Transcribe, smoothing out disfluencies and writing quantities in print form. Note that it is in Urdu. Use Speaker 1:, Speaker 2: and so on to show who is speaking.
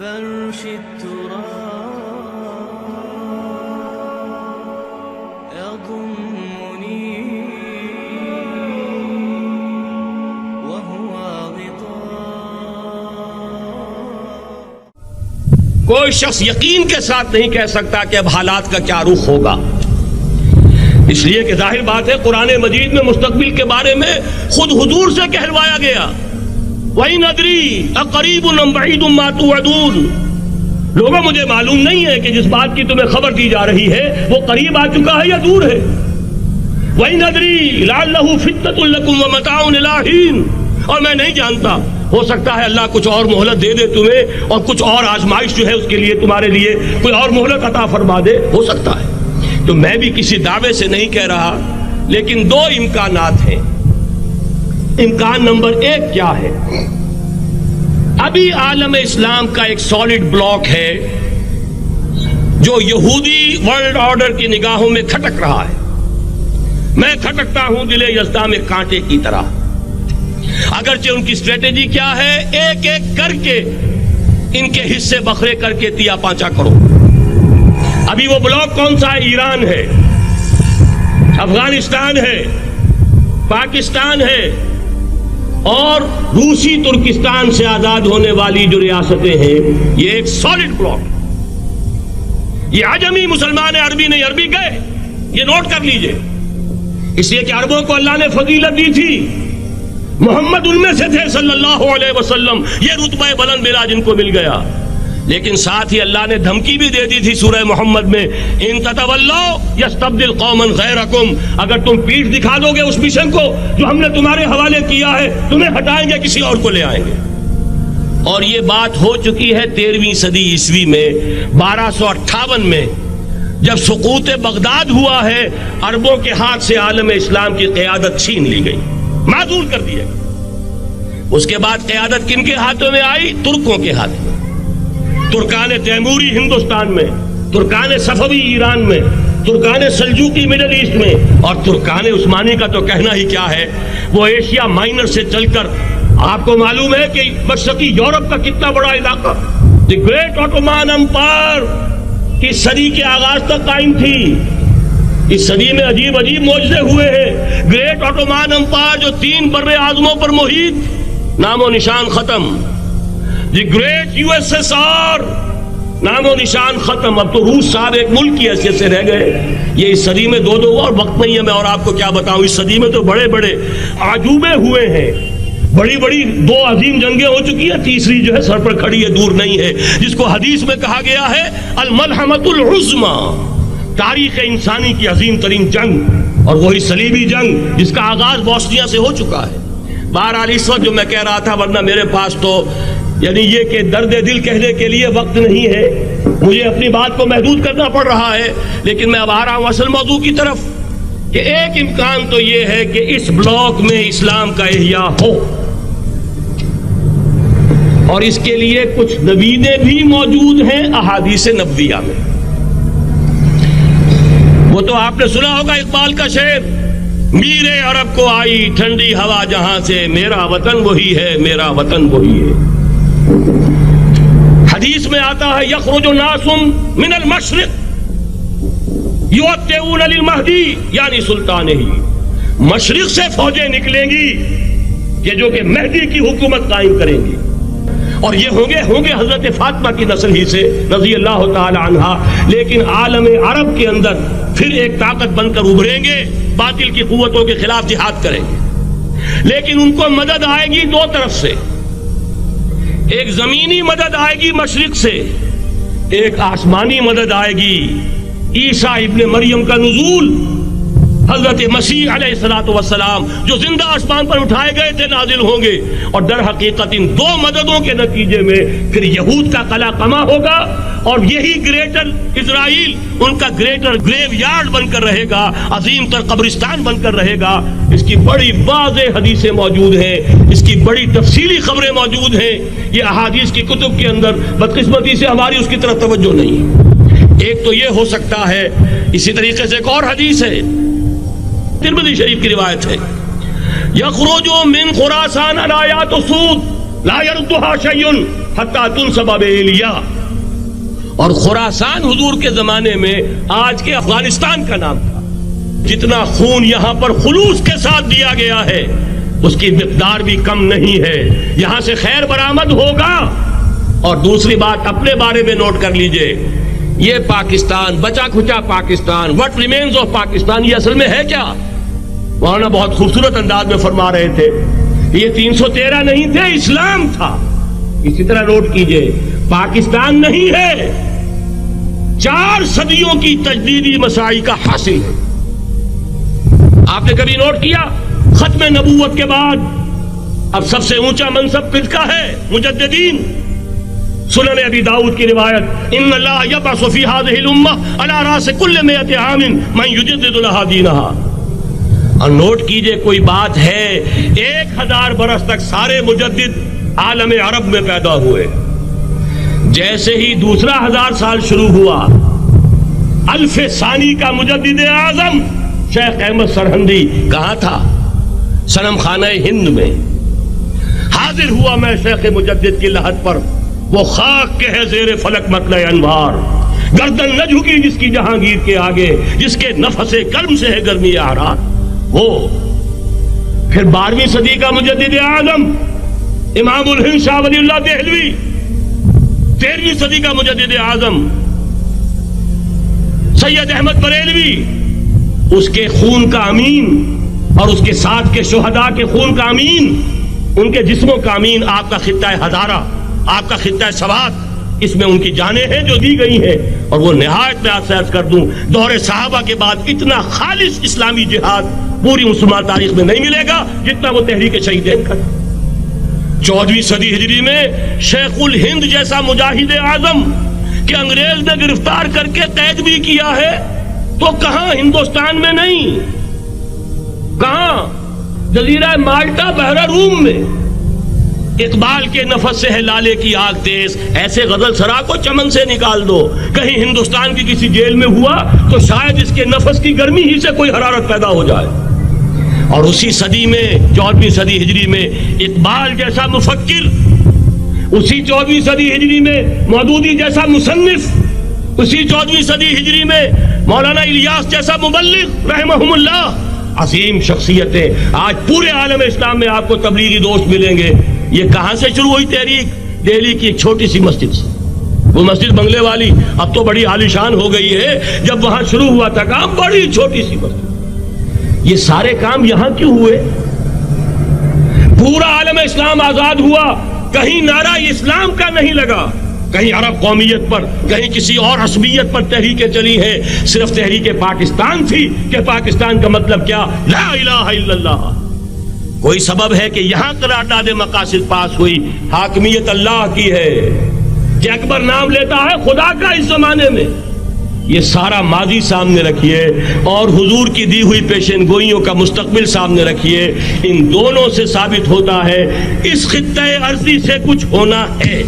Speaker 1: فرش التراب يضمني وهو غطاء.
Speaker 2: کوئی شخص یقین کے ساتھ نہیں کہہ سکتا کہ اب حالات کا کیا رخ ہوگا، اس لیے کہ ظاہر بات ہے قرآن مجید میں مستقبل کے بارے میں خود حضور سے کہلوایا گیا، وَإِنْ أَدْرِي أَقَرِيبٌ أَمْ بَعِيدٌ مَا تُوعَدُونَ. لوگوں مجھے معلوم نہیں ہے کہ جس بات کی تمہیں خبر دی جا رہی ہے وہ قریب آ چکا ہے یا دور ہے. وَإِنْ أَدْرِي لَعَلَّهُ فِتْنَةٌ لَكُمْ وَمَتَاعٌ إِلَىٰ حِينٍ. اور میں نہیں جانتا، ہو سکتا ہے اللہ کچھ اور مہلت دے دے تمہیں، اور کچھ اور آزمائش جو ہے اس کے لیے تمہارے لیے کوئی اور مہلت عطا فرما دے، ہو سکتا ہے. تو میں بھی کسی دعوے سے نہیں کہہ رہا، لیکن دو امکانات ہیں. امکان نمبر ایک کیا ہے؟ ابھی عالم اسلام کا ایک سالڈ بلاک ہے جو یہودی ورلڈ آرڈر کی نگاہوں میں کھٹک رہا ہے. میں کھٹکتا ہوں دل یزداں میں کانٹے کی طرح. اگرچہ ان کی اسٹریٹجی کیا ہے؟ ایک ایک کر کے ان کے حصے بکھرے کر کے تیا پانچا کرو. ابھی وہ بلاک کون سا ہے؟ ایران ہے، افغانستان ہے، پاکستان ہے، اور روسی ترکستان سے آزاد ہونے والی جو ریاستیں ہیں، یہ ایک سالڈ بلاک. یہ عجمی مسلمان عربی نہیں، عربی گئے، یہ نوٹ کر لیجئے. اس لیے کہ عربوں کو اللہ نے فضیلت دی تھی، محمد ان میں سے تھے صلی اللہ علیہ وسلم، یہ رتبہ بلند ملا جن کو مل گیا. لیکن ساتھ ہی اللہ نے دھمکی بھی دے دی تھی سورہ محمد میں، ان تتولوا یستبدل قوما غیرکم. اگر تم پیٹھ دکھا دو گے اس مشن کو جو ہم نے تمہارے حوالے کیا ہے، تمہیں ہٹائیں گے، کسی اور کو لے آئیں گے. اور یہ بات ہو چکی ہے 13ویں صدی عیسوی میں، 1258 میں جب سقوط بغداد ہوا ہے، عربوں کے ہاتھ سے عالم اسلام کی قیادت چھین لی گئی، معذور کر دیے. اس کے بعد قیادت کن کے ہاتھوں میں آئی؟ ترکوں کے ہاتھ میں. ترکان تیموری ہندوستان میں، ترکان صفوی ایران میں، ترکان سلجوقی مڈل ایسٹ میں، اور ترکان عثمانی کا تو کہنا ہی کیا ہے. وہ ایشیا مائنر سے چل کر آپ کو معلوم ہے کہ مشرقی یورپ کا کتنا بڑا علاقہ، دی گریٹ آٹومان امپائر کی صدی کے آغاز تک قائم تھی. اس صدی میں عجیب عجیب معجزے ہوئے ہیں. گریٹ آٹومان امپائر جو 3 بر اعظموں پر محیط، نام و نشان ختم. دی گریٹ USSR، نام و نشان ختم. اب تو روس صاحب ایک ملک کی حیثیت سے رہ گئے. یہ اس صدی میں دو اور وقت نہیں ہے میں اور آپ کو کیا بتاؤں. اس صدی میں تو بڑے بڑے عجوبے ہوئے ہیں، بڑی بڑی 2 عظیم جنگیں ہو چکی ہیں، تیسری جو ہے سر پر کھڑی ہے، دور نہیں ہے، جس کو حدیث میں کہا گیا ہے الملحمۃ العظمی، تاریخ انسانی کی عظیم ترین جنگ، اور وہی صلیبی جنگ جس کا آغاز بوسنیا سے ہو چکا ہے. بہرحال اس وقت جو میں کہہ رہا تھا، ورنہ میرے پاس تو یعنی یہ کہ درد دل کہنے کے لیے وقت نہیں ہے، مجھے اپنی بات کو محدود کرنا پڑ رہا ہے. لیکن میں اب آ رہا ہوں اصل موضوع کی طرف، کہ ایک امکان تو یہ ہے کہ اس بلاک میں اسلام کا احیاء ہو، اور اس کے لیے کچھ نویدیں بھی موجود ہیں احادیث نبویہ میں. وہ تو آپ نے سنا ہوگا اقبال کا شعر، میرے عرب کو آئی ٹھنڈی ہوا جہاں سے، میرا وطن وہی ہے، میرا وطن وہی ہے. حدیث میں آتا ہے یخرج ناس من المشرق یؤتون للمہدی، یعنی سلطان ہی، مشرق سے فوجیں نکلیں گی کہ جو کہ مہدی کی حکومت قائم کریں گی، اور یہ ہوں گے حضرت فاطمہ کی نسل ہی سے رضی اللہ تعالی عنہا. لیکن عالم عرب کے اندر پھر ایک طاقت بن کر ابھریں گے، باطل کی قوتوں کے خلاف جہاد کریں گے. لیکن ان کو مدد آئے گی 2 طرف سے، ایک زمینی مدد آئے گی مشرق سے، ایک آسمانی مدد آئے گی. عیسیٰ ابن مریم کا نزول، حضرت مسیح علیہ السلام جو زندہ آسمان پر اٹھائے گئے تھے نازل ہوں گے. اور در حقیقت ان 2 مددوں کے نتیجے میں پھر یہود کا قلعہ قمع ہوگا، اور یہی گریٹر اسرائیل ان کا گریٹر گریو یارڈ بن کر رہے گا، عظیم تر قبرستان بن کر رہے گا. اس کی بڑی واضح حدیثیں موجود ہیں، اس کی بڑی تفصیلی خبریں موجود ہیں. یہ احادیث کی کتب کے اندر بدقسمتی سے ہماری اس کی طرف توجہ نہیں. ایک تو یہ ہو سکتا ہے. اسی طریقے سے ایک اور حدیث ہے، ترمذی شریف کی روایت ہے، یخرج من خراسان الآیات سود لا يردها شیء حتی تنصب بإیلیا. اور خراسان حضور کے زمانے میں آج کے افغانستان کا نام تھا. جتنا خون یہاں پر خلوص کے ساتھ دیا گیا ہے اس کی مقدار بھی کم نہیں ہے. یہاں سے خیر برآمد ہوگا. اور دوسری بات اپنے بارے میں نوٹ کر لیجئے, یہ پاکستان, بچا کھچا Pakistan, what remains of Pakistan, یہ اصل میں ہے کیا؟ مولانا بہت خوبصورت انداز میں فرما رہے تھے, یہ 313 نہیں تھے, اسلام تھا. اسی طرح نوٹ کیجئے, پاکستان نہیں ہے, 4 صدیوں کی تجدیدی مساعی کا حاصل ہے. آپ نے کبھی نوٹ کیا ختم نبوت کے بعد اب سب سے اونچا منصب کس کا ہے؟ مجددین. سنن ابی داؤد کی روایت, ان اللہ یبعث فی هذه الامہ علی راس کل 100 عام من یجدد لها دینها. اور نوٹ کیجئے, کوئی بات ہے 1000 برس تک سارے مجدد عالم عرب میں پیدا ہوئے. جیسے ہی دوسرا 1000 سال شروع ہوا, الف ثانی کا مجدد اعظم شیخ احمد سرہندی کہاں تھا؟ صنم خانہ ہند میں حاضر ہوا. میں شیخ مجدد کی لحد پر, وہ خاک کے ہے زیر فلک مطلع انوار, گردن نہ جھکی جس کی جہانگیر کے آگے, جس کے نفس کلم سے ہے گرمی احرار. وہ پھر 12ویں صدی کا مجدد اعظم امام الہند شاہ ولی اللہ دہلوی, 13ویں صدی کا مجدد اعظم سید احمد بریلوی, اس کے خون کا امین اور اس کے ساتھ کے شہداء کے خون کا امین, ان کے جسموں کا امین. آپ کا خطہ ہزارہ, آپ کا خطہ سوات, اس میں ان کی جانیں ہیں جو دی گئی ہیں. اور وہ نہایت میں آپ سے عرض کر دوں, دور صحابہ کے بعد اتنا خالص اسلامی جہاد پوری مسلمان تاریخ میں نہیں ملے گا جتنا وہ تحریک شہیدین کا. 14ویں صدی ہجری میں شیخ الہند جیسا مجاہد اعظم کہ انگریز نے گرفتار کر کے قید بھی کیا ہے, تو کہاں ہندوستان میں نہیں, کہاں جزیرہ مالٹا بحر روم میں. اقبال کے نفس سے ہے لالے کی آگ تیز, ایسے غزل سرا کو چمن سے نکال دو. کہیں ہندوستان کی کسی جیل میں ہوا تو شاید اس کے نفس کی گرمی ہی سے کوئی حرارت پیدا ہو جائے. اور اسی صدی میں 14ویں صدی ہجری میں اقبال جیسا مفکر, اسی 14ویں صدی ہجری میں مودودی جیسا مصنف, اسی 14ویں صدی ہجری میں مولانا الیاس جیسا مبلغ رحمہم اللہ, عظیم شخصیتیں. آج پورے عالم اسلام میں آپ کو تبلیغی دوست ملیں گے. یہ کہاں سے شروع ہوئی تحریک؟ دہلی کی ایک چھوٹی سی مسجد سے. وہ مسجد بنگلے والی اب تو بڑی عالیشان ہو گئی ہے, جب وہاں شروع ہوا تھا کام بڑی چھوٹی سی مسجد. یہ سارے کام یہاں کیوں ہوئے؟ پورا عالم اسلام آزاد ہوا, کہیں نعرہ اسلام کا نہیں لگا, کہیں عرب قومیت پر, کہیں کسی اور عصبیت پر تحریکیں چلی ہیں. صرف تحریک پاکستان تھی کہ پاکستان کا مطلب کیا؟ لا الہ الا اللہ. کوئی سبب ہے کہ یہاں قرارداد مقاصد پاس ہوئی, حاکمیت اللہ کی ہے, کہ اکبر نام لیتا ہے خدا کا اس زمانے میں. یہ سارا ماضی سامنے رکھیے اور حضور کی دی ہوئی پیشن گوئیوں کا مستقبل سامنے رکھیے. ان دونوں سے ثابت ہوتا ہے اس خطہ ارضی سے کچھ ہونا ہے.